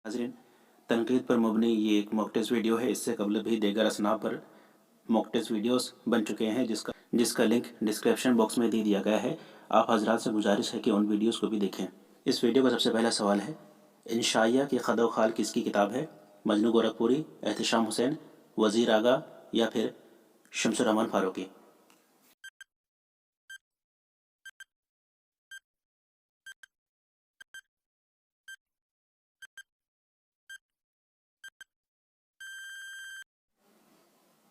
नाज़रीन, तनकीद पर मबनी ये एक मॉक टेस्ट वीडियो है। इससे कबल भी दीगर असनाद पर मॉक टेस्ट वीडियोस बन चुके हैं जिसका लिंक डिस्क्रिप्शन बॉक्स में दे दिया गया है। आप हजरात से गुजारिश है कि उन वीडियोस को भी देखें। इस वीडियो का सबसे पहला सवाल है, इंशाइया की खदो खाल किसकी किताब है? मजनू गोरखपुरी, एहतशाम हुसैन, वज़ीर आगा या फिर शमसुर रहमान फारूकी?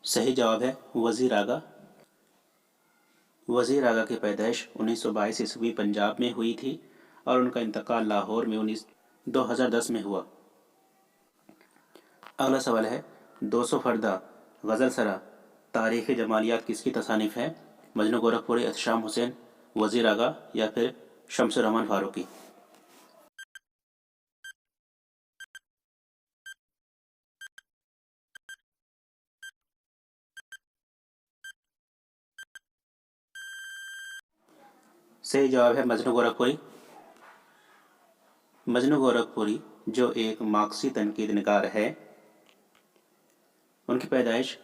सही जवाब है वज़ीर आगा। वज़ीर आगा की पैदाइश 1922 ईस्वी पंजाब में हुई थी और उनका इंतकाल लाहौर में 2010 में हुआ। अगला सवाल है, 200 फरदा गज़ल सरा तारीख़ जमालियात किसकी तसानीफ़ है? मजनू गोरखपुरी, एहतशाम हुसैन, वज़ीर आगा या फिर शमसुर रहमान फारूकी? सही जवाब है मजनू गोरखपुरी। मजनू गोरखपुरी जो एक मार्क्सी तनकीद निगार है, उनकी पैदाइश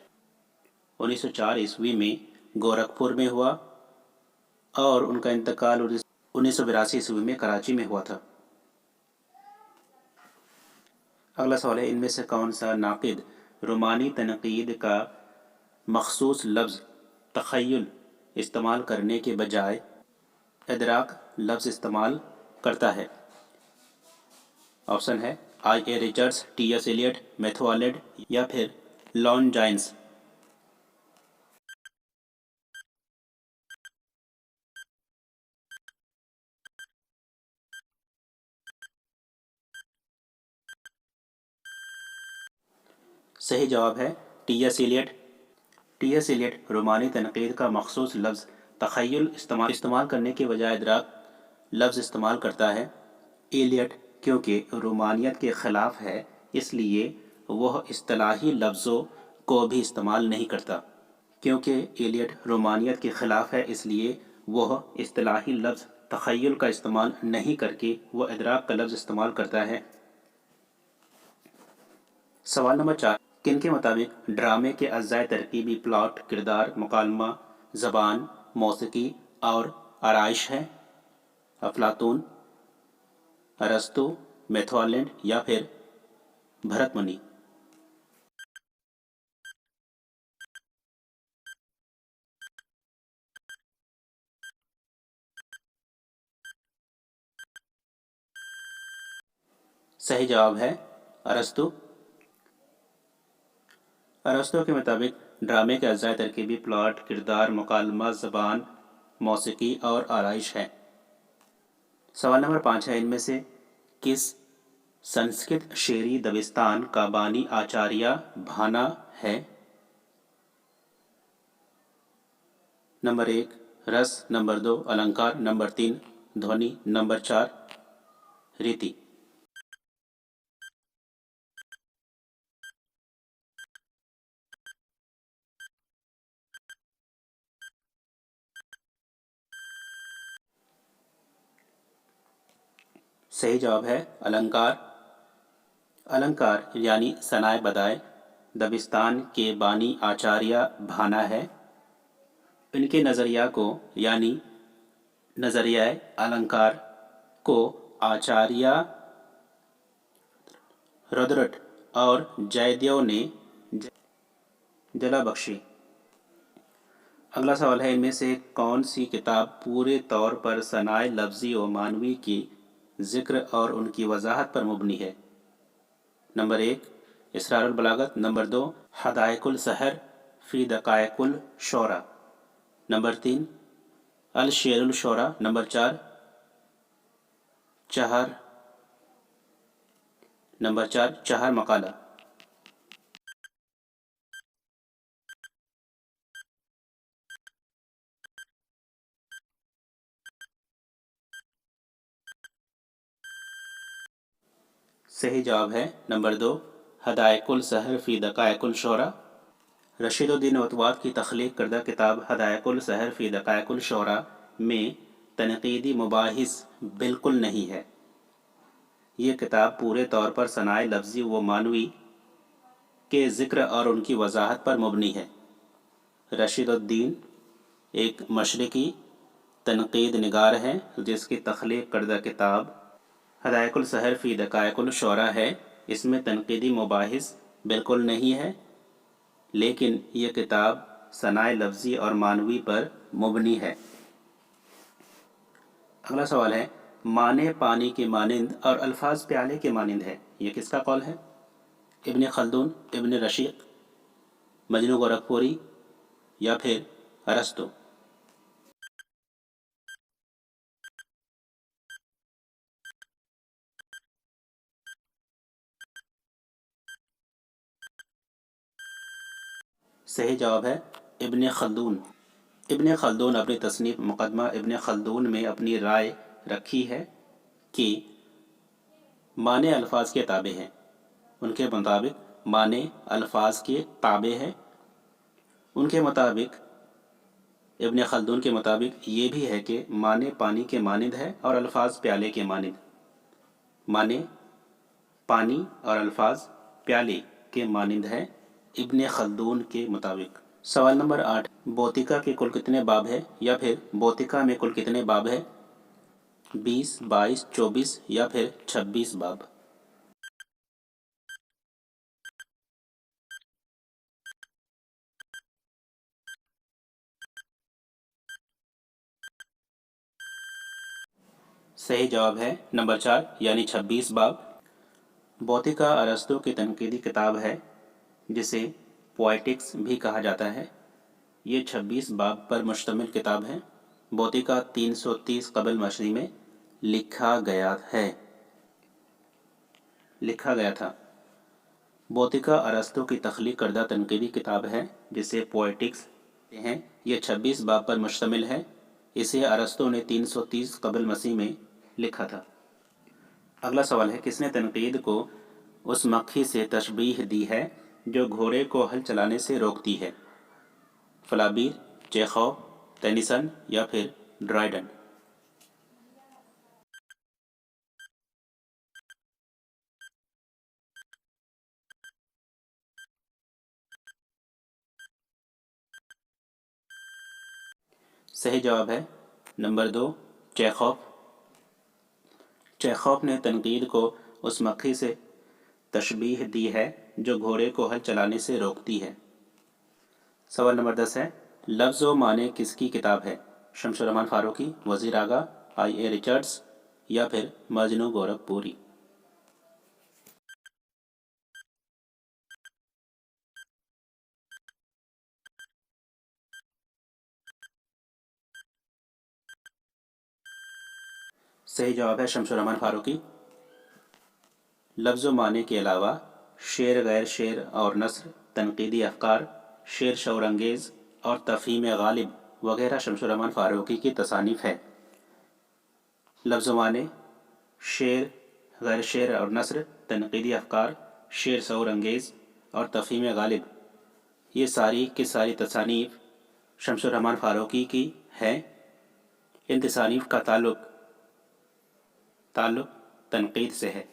1904 ईस्वी में गोरखपुर में हुआ और उनका इंतकाल 1982 ईस्वी में कराची में हुआ था। अगला सवाल है, इनमें से कौन सा नाक़िद रोमानी तनक़ीद का मखसूस लफ्ज़ तख़य्युल इस्तेमाल करने के बजाय इदराक लफ्ज़ इस्तेमाल करता है? ऑप्शन है I A Richards, T S Eliot, Matthew Arnold या फिर लॉन जाइन्स? सही जवाब है T S Eliot. T S Eliot रोमानी तनक़ीद का मखसूस लफ्ज़ तख़य्युल इस्तेमाल करने के बजाय इदराक लफ्ज़ इस्तेमाल करता है। एलियट क्योंकि रोमानियत के ख़िलाफ़ है, इसलिए वह इस्तिलाही लफ्ज़ों को भी इस्तेमाल नहीं करता। क्योंकि एलियट रोमानियत के ख़िलाफ़ है, इसलिए वह इस्तिलाही लफ्ज़ तख़य्युल का इस्तेमाल नहीं करके वह इदराक का लफ्ज़ इस्तेमाल करता है। सवाल नंबर 4, किन के मुताबिक ड्रामे के अज़्ज़ाए तरकीबी प्लॉट, किरदार, मुकालमा, ज़बान, मौसीकी और आराइश हैं? अफलातून, अरस्तु, मैथ्यू आर्नोल्ड या फिर भरत मुनि? सही जवाब है अरस्तु। अरस्तु के मुताबिक ड्रामे के अज़्ज़ाए तरकीबी प्लॉट, किरदार, मुकालमा, ज़बान, मौसीकी और आराइश है। सवाल नंबर 5 है, इनमें से किस संस्कृत शेरी दबिस्तान का बानी आचार्य भाना है? नंबर 1 रस, नंबर 2 अलंकार, नंबर 3 ध्वनि, नंबर 4 रीति? सही जवाब है अलंकार। अलंकार यानी सनाए बदाए दबिस्तान के बानी आचार्य भाना है। इनके नज़रिया को यानी नज़रिया अलंकार को आचार्य रुद्रट और जयदेव ने जला बख्शी। अगला सवाल है, इनमें से कौन सी किताब पूरे तौर पर सनाए लफ्ज़ी व मानवी की ज़िक्र और उनकी वजाहत पर मुबनी है? नंबर 1 इसरारुल बलागत, नंबर 2 हदायकुल सहर फ़ी दक़ाइकुल शोरा, नंबर 3 अल शेरुल शोरा, नंबर 4 चहर मकाला? सही जवाब है नंबर 2 हदायकुल सहर फ़ी दक़ाइकुल शोरा। रशीदुद्दीन वतवात की तख्लीक करदा किताब हदायकुल सहर फ़ी दक़ाइकुल शोरा में तनक़ीदी मुबाहिस बिल्कुल नहीं है। یہ کتاب پورے طور پر ثنائے لفظی و معنوی کے ذکر اور ان کی وضاحت پر مبنی ہے۔ رشید الدین ایک مشرقی تنقید نگار ہے جس کی تخلیق کردہ کتاب حدائق السحر فی دقائق الشعراء ہے۔ اس میں تنقیدی مباحث بالکل نہیں ہے، لیکن یہ کتاب ثنائے لفظی اور معنوی پر مبنی ہے۔ اگلا سوال ہے، معنی پانی کے مانند اور الفاظ پیالے کے مانند ہے، یہ کس کا قول ہے؟ ابن خلدون، ابن رشید، مجنو گورکھپوری یا پھر ارسطو؟ صحیح جواب ہے ابن خلدون۔ ابن خلدون اپنی تصنیف مقدمہ ابن خلدون میں اپنی رائے رکھی ہے کہ معنی الفاظ کے تابع ہیں۔ ان کے مطابق معنی الفاظ کے تابع ہے۔ ان کے مطابق، ابن خلدون کے مطابق یہ بھی ہے کہ معنی پانی کے مانند ہے اور الفاظ پیالے کے مانند۔ معنی پانی اور الفاظ پیالے کے مانند ہے ابن خلدون کے مطابق۔ سوال نمبر 8، بوتیکا کے کل کتنے باب ہے، یا پھر بوتیکا میں کل کتنے باب ہے؟ 20، 22، 24 یا پھر 26 باب؟ صحیح جواب ہے نمبر 4 یعنی 26 باب۔ بوتیکا ارسطو کی تنقیدی کتاب ہے جسے پوئٹکس بھی کہا جاتا ہے۔ یہ 26 باب پر مشتمل کتاب ہے۔ بوتیکا 330 قبل مشری میں لکھا گیا تھا۔ بوتیکا ارسطو کی تخلیق کردہ تنقیدی کتاب ہے جسے پوئٹکس کہتے ہیں۔ یہ 26 باب پر مشتمل ہے۔ اسے ارسطو نے 330 قبل مسیح میں لکھا تھا۔ اگلا سوال ہے، کس نے تنقید کو اس مکھی سے تشبیہ دی ہے جو گھوڑے کو ہل چلانے سے روکتی ہے؟ فلابیر، چیخوف، ٹینیسن یا پھر ڈرائیڈن؟ صحیح جواب ہے نمبر 2 چیخوف۔ چیخوف نے تنقید کو اس مکھی سے تشبیہ دی ہے جو گھوڑے کو ہل چلانے سے روکتی ہے۔ سوال نمبر 10 ہے، لفظ و معنی کس کی کتاب ہے؟ شمس الرحمن فاروقی، وزیر اعلیٰ آئی اے ریچرڈز یا پھر مجنو گورکھپوری؟ صحیح جواب ہے شمس الرحمن فاروقی۔ لفظ و معنی کے علاوہ شعر، غیر شعر اور نثر، تنقیدی افکار، شعر شعور انگیز اور تفہیم غالب وغیرہ شمس الرحمن فاروقی کی تصانیف ہے۔ لفظ و معنی، شعر، غیر شعر اور نثر، تنقیدی افکار، شعر شعور انگیز اور تفہیم غالب، یہ ساری کی ساری تصانیف شمس الرحمن فاروقی کی ہیں۔ ان تصانیف کا تعلق تنقید سے ہے۔